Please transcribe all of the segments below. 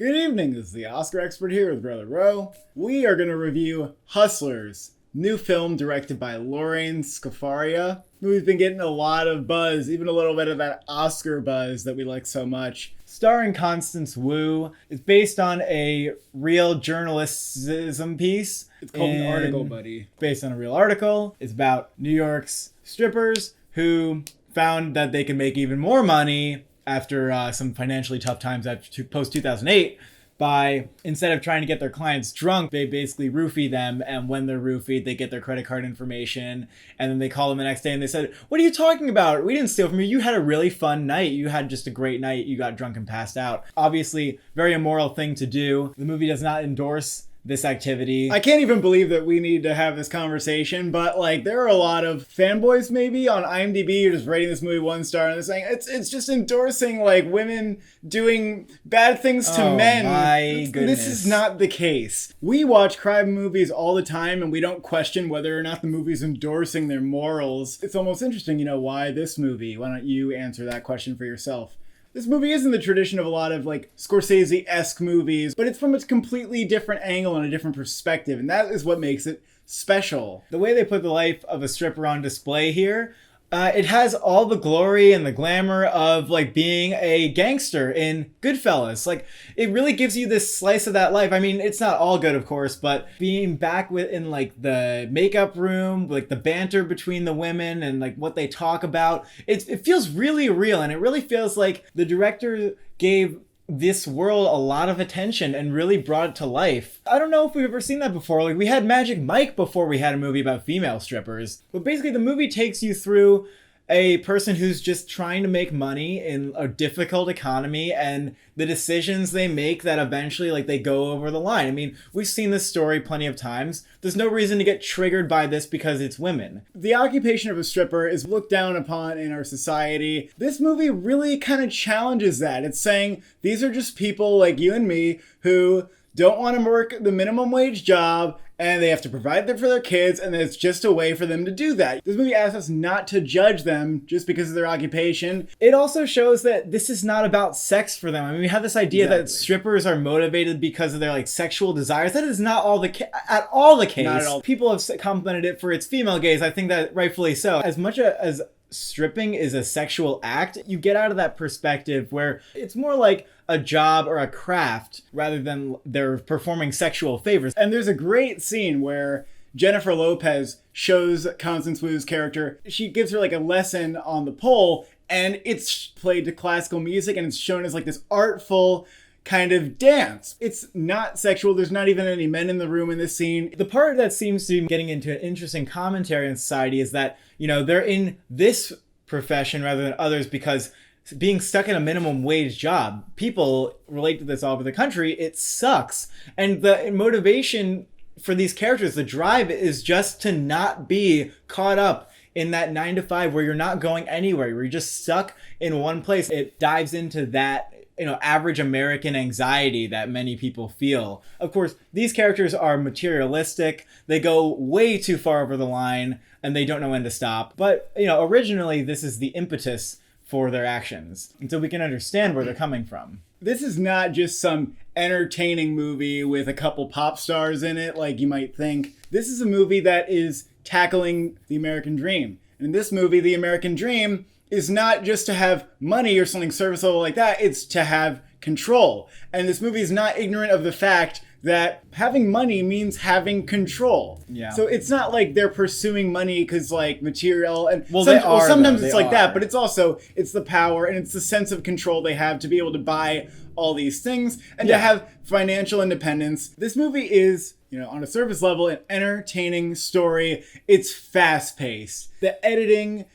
Good evening, this is the Oscar expert here with Brother Rowe. We are going to review Hustlers, new film directed by Lorraine Scafaria. The movie's been getting a lot of buzz, even a little bit of that Oscar buzz that we like so much. Starring Constance Wu, it's based on a real journalism piece. It's called an article, buddy. Based on a real article. It's about New York's strippers who found that they could make even more money after some financially tough times after post-2008 by, instead of trying to get their clients drunk, they basically roofie them, and when they're roofied, they get their credit card information, and then they call them the next day and they said, "What are you talking about? We didn't steal from you. You had a really fun night. You had just a great night. You got drunk and passed out." Obviously, very immoral thing to do. The movie does not endorse this activity. I can't even believe that we need to have this conversation, but like there are a lot of fanboys maybe on IMDb who are just rating this movie 1 star and they're saying it's just endorsing like women doing bad things to men. My goodness. This is not the case. We watch crime movies all the time and we don't question whether or not the movie's endorsing their morals. It's almost interesting, why this movie? Why don't you answer that question for yourself? This movie isn't the tradition of a lot of like Scorsese-esque movies, but it's from a completely different angle and a different perspective, and that is what makes it special. The way they put the life of a stripper on display here, it has all the glory and the glamour of like being a gangster in Goodfellas. Like it really gives you this slice of that life. I mean, it's not all good, of course, but being back in like the makeup room, like the banter between the women and like what they talk about, it feels really real, and it really feels like the director gave this world a lot of attention and really brought it to life. I don't know if we've ever seen that before. Like we had Magic Mike before we had a movie about female strippers. But basically the movie takes you through a person who's just trying to make money in a difficult economy and the decisions they make that eventually like they go over the line. I mean, we've seen this story plenty of times. There's no reason to get triggered by this because it's women. The occupation of a stripper is looked down upon in our society. This movie really kind of challenges that. It's saying these are just people like you and me who don't want to work the minimum wage job and they have to provide for their kids, and it's just a way for them to do that. This movie asks us not to judge them just because of their occupation. It also shows that this is not about sex for them. I mean, we have this idea that strippers are motivated because of their like sexual desires. That is not at all the case. Not at all. People have complimented it for its female gaze. I think that rightfully so. As much as stripping is a sexual act, you get out of that perspective where it's more like a job or a craft rather than they're performing sexual favors. And there's a great scene where Jennifer Lopez shows Constance Wu's character. She gives her like a lesson on the pole, and it's played to classical music and it's shown as like this artful kind of dance. It's not sexual. There's not even any men in the room in this scene. The part that seems to be getting into an interesting commentary in society is that, they're in this profession rather than others because being stuck in a minimum wage job, people relate to this all over the country, it sucks. And the motivation for these characters, the drive is just to not be caught up in that 9 to 5 where you're not going anywhere, where you're just stuck in one place. It dives into that average American anxiety that many people feel. Of course, these characters are materialistic. They go way too far over the line and they don't know when to stop. But, originally this is the impetus for their actions. And so we can understand where they're coming from. This is not just some entertaining movie with a couple pop stars in it like you might think. This is a movie that is tackling the American dream. And in this movie, the American dream is not just to have money or something surface level like that, it's to have control. And this movie is not ignorant of the fact that having money means having control. Yeah. So it's not like they're pursuing money because like material and sometimes it's like that, but it's the power and it's the sense of control they have to be able to buy all these things and to have financial independence. This movie is, on a surface level, an entertaining story. It's fast paced. The editing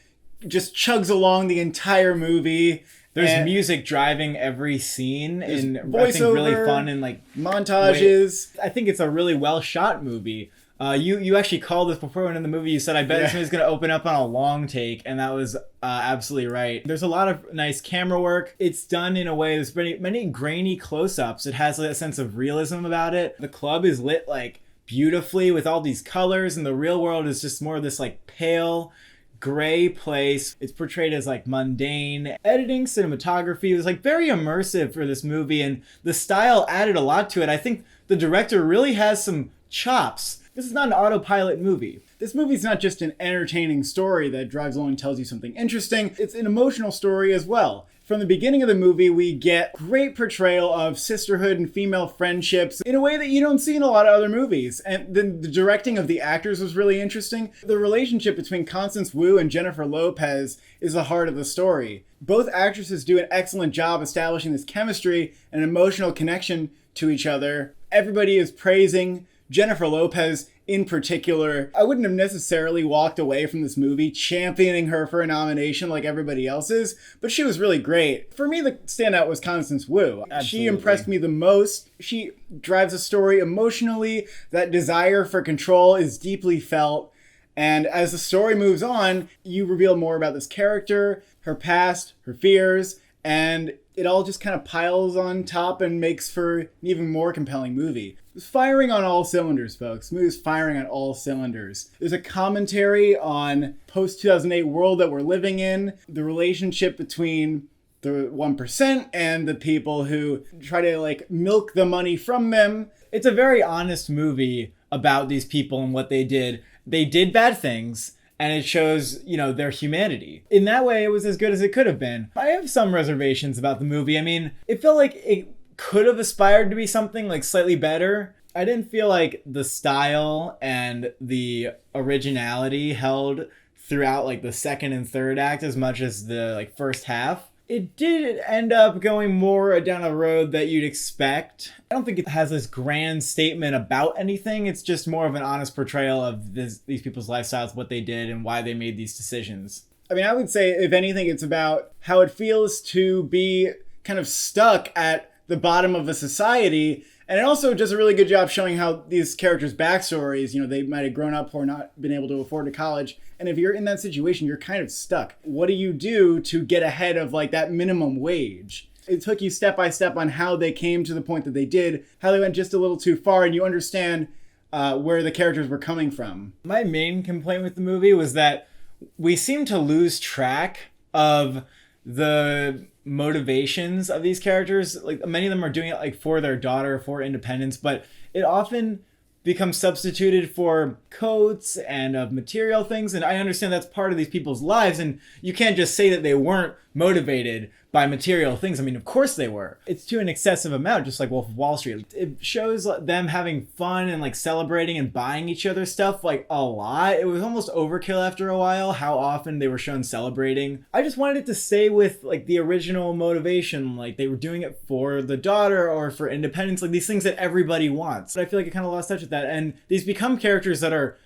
just chugs along the entire movie. There's music driving every scene and voiceover, I think really fun and like montages. I think it's a really well shot movie. You actually called this before in the movie. You said, I bet this movie's going to open up on a long take. And that was absolutely right. There's a lot of nice camera work. It's done in a way, there's many grainy close-ups. It has a sense of realism about it. The club is lit like beautifully with all these colors, and the real world is just more of this like pale gray place. It's portrayed as like mundane. Editing, cinematography was like very immersive for this movie, and the style added a lot to it. I think the director really has some chops. This is not an autopilot movie. This movie's not just an entertaining story that drives along and tells you something interesting. It's an emotional story as well. From the beginning of the movie, we get great portrayal of sisterhood and female friendships in a way that you don't see in a lot of other movies. And then the directing of the actors was really interesting. The relationship between Constance Wu and Jennifer Lopez is the heart of the story. Both actresses do an excellent job establishing this chemistry and emotional connection to each other. Everybody is praising Jennifer Lopez in particular. I wouldn't have necessarily walked away from this movie championing her for a nomination like everybody else is, but she was really great. For me, the standout was Constance Wu. Absolutely. She impressed me the most. She drives a story emotionally. That desire for control is deeply felt. And as the story moves on, you reveal more about this character, her past, her fears, and it all just kind of piles on top and makes for an even more compelling movie. It's firing on all cylinders, folks. The movie's firing on all cylinders. There's a commentary on post-2008 world that we're living in, the relationship between the 1% and the people who try to like milk the money from them. It's a very honest movie about these people and what they did. They did bad things, and it shows, you know, their humanity. In that way, it was as good as it could have been. I have some reservations about the movie. I mean, it felt like it could have aspired to be something like slightly better. I didn't feel like the style and the originality held throughout like the second and third act as much as the like first half. It did end up going more down a road that you'd expect. I don't think it has this grand statement about anything. It's just more of an honest portrayal of these people's lifestyles, what they did, and why they made these decisions. I mean, I would say, if anything, it's about how it feels to be kind of stuck at the bottom of a society. And it also does a really good job showing how these characters' backstories, you know, they might have grown up or not been able to afford a college. And if you're in that situation, you're kind of stuck. What do you do to get ahead of like that minimum wage? It took you step by step on how they came to the point that they did, how they went just a little too far, and you understand where the characters were coming from. My main complaint with the movie was that we seem to lose track of the motivations of these characters. Like, many of them are doing it like for their daughter, for independence, but it often becomes substituted for coats and of material things. And I understand that's part of these people's lives, and you can't just say that they weren't motivated by material things. I mean, of course they were. It's to an excessive amount, just like Wolf of Wall Street. It shows them having fun and like celebrating and buying each other stuff like a lot. It was almost overkill after a while how often they were shown celebrating. I just wanted it to stay with like the original motivation, like they were doing it for the daughter or for independence, like these things that everybody wants. But I feel like it kind of lost touch with that, and these become characters that are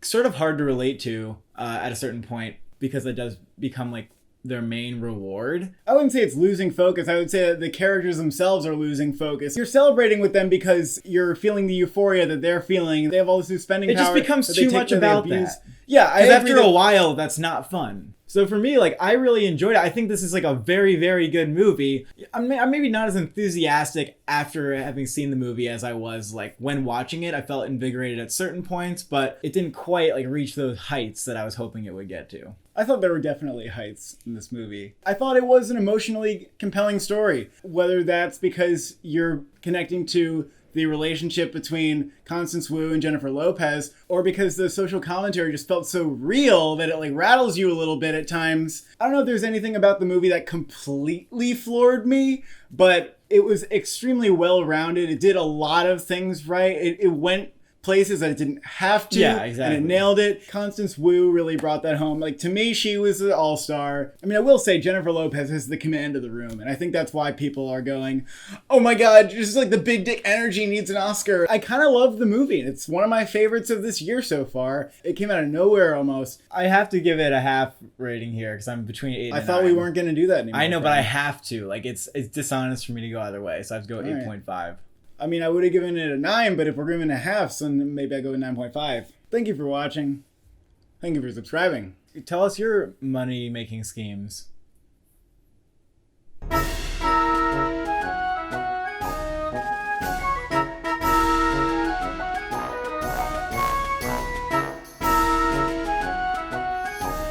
sort of hard to relate to at a certain point, because it does become like their main reward. I wouldn't say it's losing focus. I would say that the characters themselves are losing focus. You're celebrating with them because you're feeling the euphoria that they're feeling. They have all this new spending power. It just becomes too much about that. Yeah, after a while, that's not fun. So for me, like, I really enjoyed it. I think this is like a very, very good movie. I'm maybe not as enthusiastic after having seen the movie as I was like when watching it. I felt invigorated at certain points, but it didn't quite like reach those heights that I was hoping it would get to. I thought there were definitely heights in this movie. I thought it was an emotionally compelling story, whether that's because you're connecting to the relationship between Constance Wu and Jennifer Lopez, or because the social commentary just felt so real that it like rattles you a little bit at times. I don't know if there's anything about the movie that completely floored me, but it was extremely well-rounded. It did a lot of things right. It went places that it didn't have to. Yeah, exactly. And it nailed it. Constance Wu really brought that home. Like, to me, she was an all-star. I mean, I will say Jennifer Lopez has the command of the room, and I think that's why people are going, oh my god, just like the big dick energy needs an Oscar. I kind of love the movie, and it's one of my favorites of this year so far. It came out of nowhere almost. I have to give it a half rating here because I'm between 8 and 9. I thought we weren't going to do that anymore. I know, but I have to. Like, it's dishonest for me to go either way, so I have to go 8.5. I mean, I would have given it a 9, but if we're giving it a half, so maybe I go with 9.5. Thank you for watching. Thank you for subscribing. Tell us your money-making schemes.